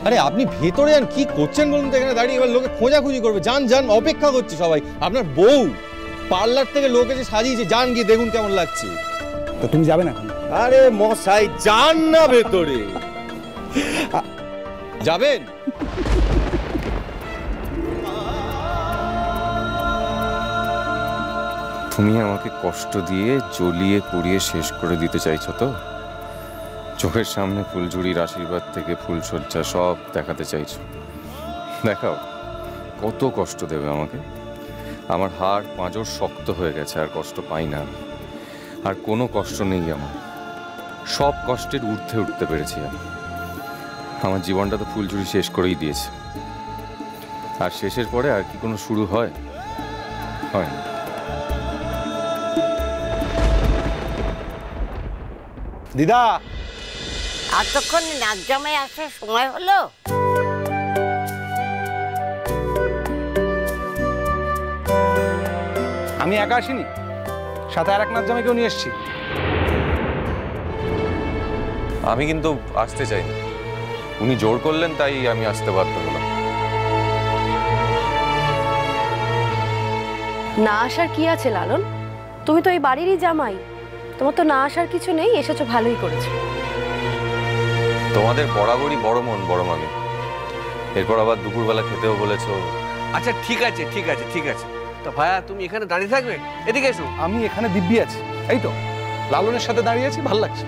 আরে আপনি ভেতরে যান, কি করছেন বলুন তো এখানে দাঁড়িয়ে? এবার লোকে খোঁজাখুঁজি করবে। যান যান, অপেক্ষা করছে সবাই। আপনার বউ পার্লার থেকে লোক এসে সাজিয়েছে, যান গিয়ে দেখুন কেমন লাগছে। তো তুমি যাবে না এখন? আরে মশাই যান না ভেতরে। যাবেন? তুমি আমাকে কষ্ট দিয়ে জ্বলিয়ে পুড়িয়ে শেষ করে দিতে চাইছো তো? চোখের সামনে ফুলঝুরির আশীর্বাদ থেকে ফুলসজ্জা সব দেখাতে চাইছো। দেখাও কত কষ্ট দেবে আমাকে। আমার হাড় পাঁজর শক্ত হয়ে গেছে, আর কষ্ট পাই না আমি। আর কোনো কষ্ট নেই আমার, সব কষ্টের ঊর্ধ্বে উঠতে পেরেছি আমি। আমার জীবনটা তো ফুলঝুরি শেষ করেই দিয়েছে। আর শেষের পরে আর কি কোনো শুরু হয়? হয় না। দিদা, এতক্ষণ নাচ জামাই আসার সময় হলো? আমি একা আসিনি, সাথে আর এক নাচ জামাইকেও নিয়ে এসেছি। আমি কিন্তু আসতে চাইনি, উনি জোর করলেন তাই আমি আসতে বাধ্য হলাম। না আসার কি আছে লালন? তুমি তো এই বাড়িরই জামাই, তোমার তো না আসার কিছু নেই। এসেছো ভালোই করেছো। তোমাদের বরাবরই বড় মন বড় মামি। এরপর আবার দুপুরবেলা খেতেও বলেছো। আচ্ছা ঠিক আছে ঠিক আছে ঠিক আছে। তো ভাইয়া তুমি এখানে দাঁড়িয়ে থাকবে? এদিকে এসো। আমি এখানে দিব্যি আছি, এই তো লালনের সাথে দাঁড়িয়ে আছি, ভাল লাগছে।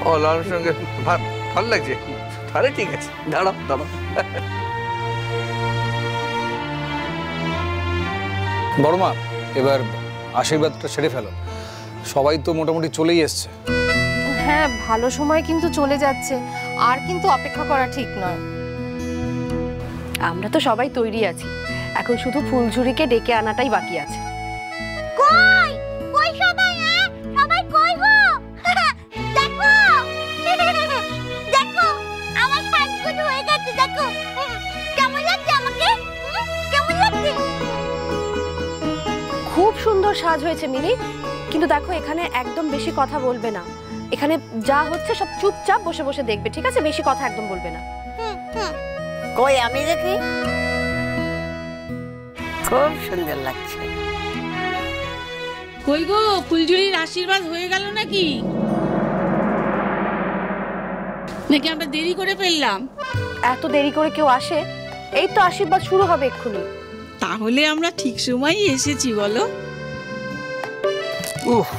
ও লালনের সঙ্গে ভালো লাগছে? তাহলে ঠিক আছে, দাঁড়াও দাঁড়াও। বড় মা, এবার আশীর্বাদটা সেরে ফেলো। সবাই তো মোটামুটি চলেই এসছে। হ্যাঁ, ভালো সময় কিন্তু চলে যাচ্ছে, আর কিন্তু অপেক্ষা করা ঠিক নয়। আমরা তো সবাই তৈরি আছি, এখন শুধু ফুলঝুরিকে ডেকে আনাটাই বাকি আছে। কই কই সবাই? সবাই কই গো? দেখো দেখো আমার সাজগুলো হয়ে গেছে, দেখো কেমন লাগছে আমাকে? কেমন লাগছে? খুব সুন্দর সাজ হয়েছে মিলি, কিন্তু দেখো এখানে একদম বেশি কথা বলবে না। এখানে যা হচ্ছে সব চুপচাপ বসে বসে দেখবে, ঠিক আছে? বেশি কথা একদম বলবে না। কই আমি দেখি। খুব সুন্দর লাগছে। কই গো, ফুলঝুরির আশীর্বাদ হয়ে গেল নাকি? নাকি আমরা দেরি করে ফেললাম? এত দেরি করে কেউ আসে? এই তো আশীর্বাদ শুরু হবে এক্ষুনি। তাহলে আমরা ঠিক সময়ই এসেছি বলো। উহ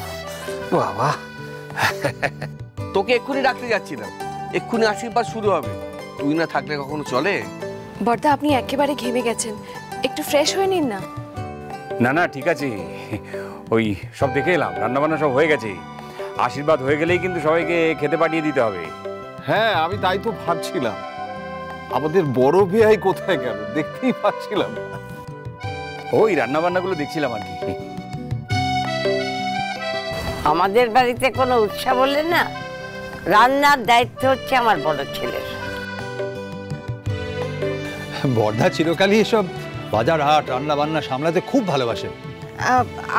বাবা, তোকে এক্ষুনি ডাকতে যাচ্ছিলাম, এক্ষুনি আশীর্বাদ শুরু হবে। তুই না থাকলে কখনো চলে? বর্দা, আপনি একেবারে ঘেমে গেছেন, একটু ফ্রেশ হয়ে নিন না। না না ঠিক আছে, ওই সব দেখে এলাম, রান্নাবান্না সব হয়ে গেছে। আশীর্বাদ হয়ে গেলেই কিন্তু সবাইকে খেতে পাঠিয়ে দিতে হবে। হ্যাঁ আমি তাই তো ভাবছিলাম, আমাদের বড় ভাই কোথায় গেল, দেখতেই পাচ্ছিলাম। ওই রান্নাবান্নাগুলো দেখছিলাম আর কি। আমাদের বাড়িতে কোনো উৎসব হলে না, রান্নার দায়িত্ব হচ্ছে আমার বড় ছেলের। বর্ধা চিরকালই এসব বাজার হাট রান্না বান্না সামলাতে খুব ভালোবাসেন।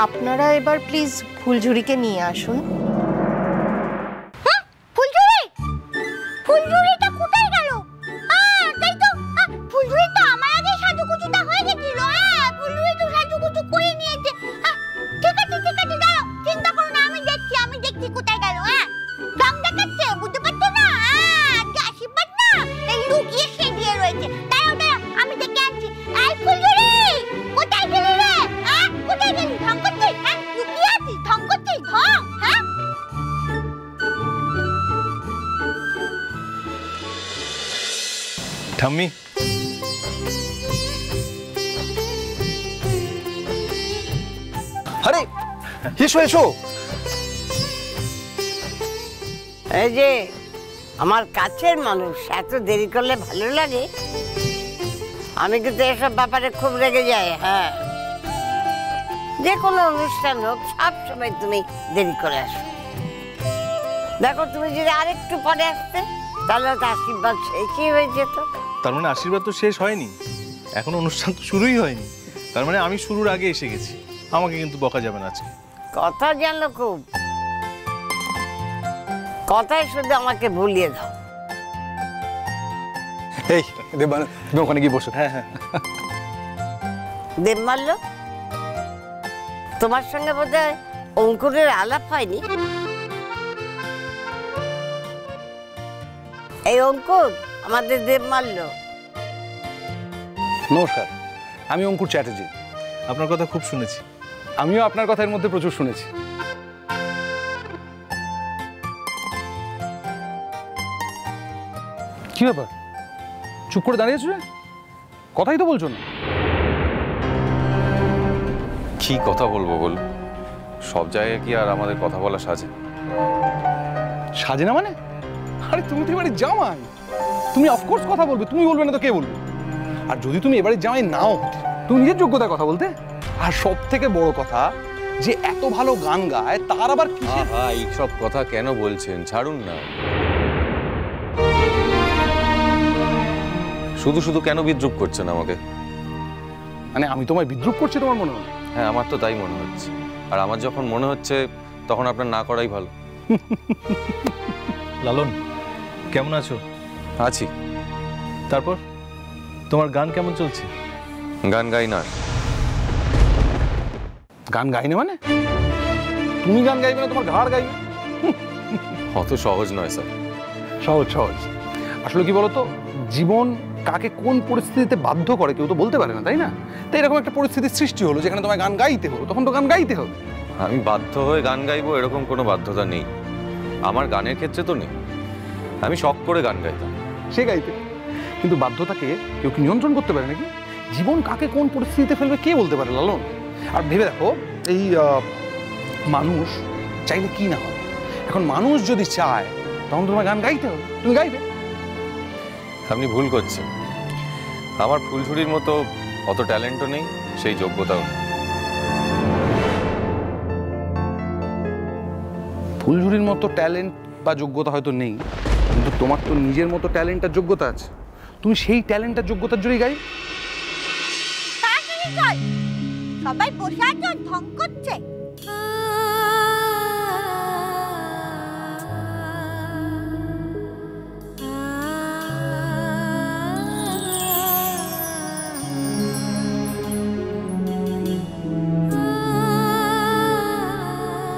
আপনারা এবার প্লিজ ফুলঝুরিকে নিয়ে আসুন। ফুলঝুরি, ফুলঝুরিটা কোথায় গেল? তাই তো ফুলঝুরি তো আমার আগে সাজুগুজুটা হয়ে গেছিল। ফুলঝুরি তো সাজুগুজু করে নিয়েছে। ঠিক আছে ঠিক আছে, দাঁড়াও, চিন্তা করো না, আমি দেখছি কোথায় গেল। রং দেখাচ্ছে, বুঝতে পারছো না? আশীর্বাদ না এই লুকিয়ে সেজিয়ে রয়েছে। দাঁড়াও দাঁড়াও, আমি দেখে আনছি। এই ফুলঝুরি, কোথায় গেলি রে? কোথায় গেলি? ঢং করছিস? লুকিয়ে আছিস? ঢং করছিস? ঢং? ঠাম্মি, আরে এসো এসো। এই যে আমার কাছের মানুষ, এত দেরি করলে ভালো লাগে? আমি কিন্তু এসব ব্যাপারে খুব রেগে যাই। হ্যাঁ, যে কোনো অনুষ্ঠান হোক সব সময় তুমি দেরি করে আসো। দেখো তুমি যদি আরেকটু পরে আসতে, তাহলে তো আশীর্বাদ শেষই হয়ে যেত। তার মানে আশীর্বাদ তো শেষ হয়নি, এখন অনুষ্ঠান তো শুরুই হয়নি। তার মানে আমি শুরুর আগে এসে গেছি, আমাকে কিন্তু বকা যাবে না আজকে। কথা জানো খুব, কথায় শুধু আমাকে ভুলিয়ে দাও। এই দেবমাল্য, তুমি ওখানে গিয়ে বসো। হ্যাঁ হ্যাঁ। দেবমাল্য, তোমার সঙ্গে বোধহয় অঙ্কুরের আলাপ হয়নি। এই অঙ্কুর আমাদের দেবমাল্য। নমস্কার, আমি অঙ্কুর চ্যাটার্জি। আপনার কথা খুব শুনেছি। আমিও আপনার কথার মধ্যে প্রচুর শুনেছি। কি ব্যাপার, চুপ করে দাঁড়িয়েছো? কথাই তো বলছো না। কি কথা বলবো বল? সব জায়গায় কি আর আমাদের কথা বলা সাজে? সাজে না মানে? আরে তুমি তো এবারে জামাই, তুমি অফকোর্স কথা বলবে। তুমি বলবে না তো কে বলবে? আর যদি তুমি এবারে জামাই নাও হতে, তুমি নিজের যোগ্যতার কথা বলতে। আর সব থেকে বড় কথা, যে এত ভালো গান গায় তার আবার কিসের? এই সব কথা কেন বলছেন? ছাড়ুন না। শুধু শুধু কেন বিদ্রুপ করছেন আমাকে? মানে আমি তোমায় বিদ্রুপ করছি তোমার মনে হয়? হ্যাঁ, আমার তো তাই মনে হচ্ছে। আর আমার যখন মনে হচ্ছে তখন আপনার না করাই ভালো। লালন, কেমন আছো? আছি। তারপর তোমার গান কেমন চলছে? গান গাই না। গান গাই না মানে? তুমি গান গাইবে না, তোমার ঘাড় গাইবে? অত সহজ নয় স্যার। সহজ সহজ। আসলে কি বলতো, জীবন কাকে কোন পরিস্থিতিতে বাধ্য করে কেউ তো বলতে পারে না, তাই না? তাই এরকম একটা পরিস্থিতির সৃষ্টি হলো যেখানে তোমায় গান গাইতে হলো, তখন তো গান গাইতে হবে। আমি বাধ্য হয়ে গান গাইবো এরকম কোনো বাধ্যতা নেই আমার গানের ক্ষেত্রে তো নেই। আমি শখ করে গান গাইতাম। সে গাইতে, কিন্তু বাধ্যতাকে কেউ কি নিয়ন্ত্রণ করতে পারে নাকি? জীবন কাকে কোন পরিস্থিতিতে ফেলবে কে বলতে পারে লালন? আর ভেবে দেখো, এই মানুষ চাইলে কি না হয়। এখন মানুষ যদি চায় তখন তোমার গান গাইতে হবে, তুমি গাইবে। আপনি ভুল করছেন। আমার ফুলঝুরির মতো অত ট্যালেন্টও নেই, সেই যোগ্যতাও নেই। ফুলঝুরির মতো ট্যালেন্ট বা যোগ্যতা হয়তো নেই, কিন্তু তোমার তো নিজের মতো ট্যালেন্ট আর যোগ্যতা আছে। তুমি সেই ট্যালেন্ট আর যোগ্যতার জোরেই গাই। তাড়াতাড়ি চল, সবাই বসে আছে, ঢং করছে।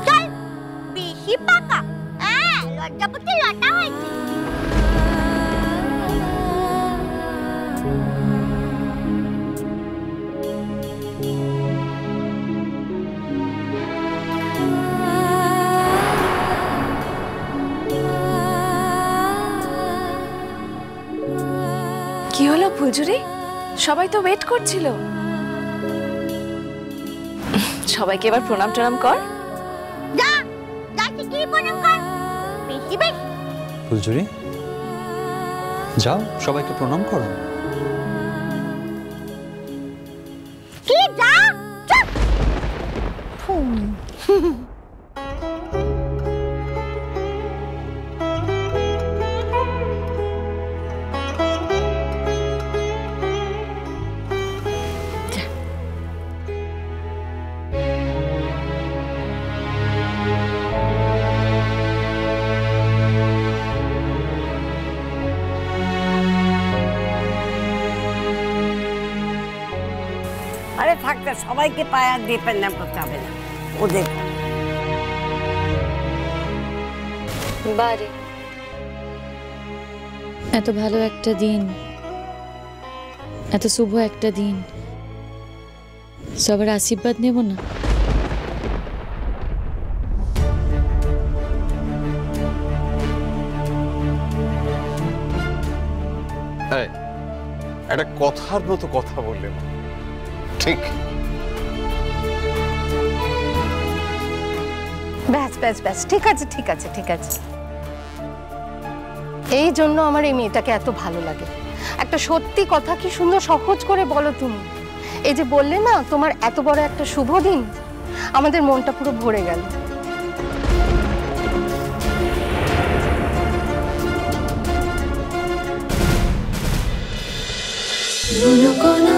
চল, বেশি পাকা। লজ্জাপতি লটা হয়েছে। কি হলো ফুলঝুরি? সবাই তো ওয়েট করছিল। সবাইকে এবার প্রণাম টনাম কর। যা, যা শিগগিরই প্রণাম কর। বেশি বেশি। ফুলঝুরি, যাও সবাইকে প্রণাম করো। কি যা? চুপ। আরে থাকতে সবাইকে পায়ে আর দিয়ে প্রণাম করতে হবে না ওদের। বারে এত ভালো একটা দিন, এত শুভ একটা দিন, সবার আশীর্বাদ নেব না? একটা কথার মতো কথা বললেন, ঠিক? ব্যাস ব্যাস ব্যাস, ঠিক আছে ঠিক আছে ঠিক আছে। এই জন্য আমার এই মেয়েটাকে এত ভালো লাগে। একটা সত্যি কথা কি সুন্দর সহজ করে বলো তুমি। এই যে বললে না তোমার এত বড় একটা শুভ দিন, আমাদের মনটা পুরো ভরে গেল। কোনা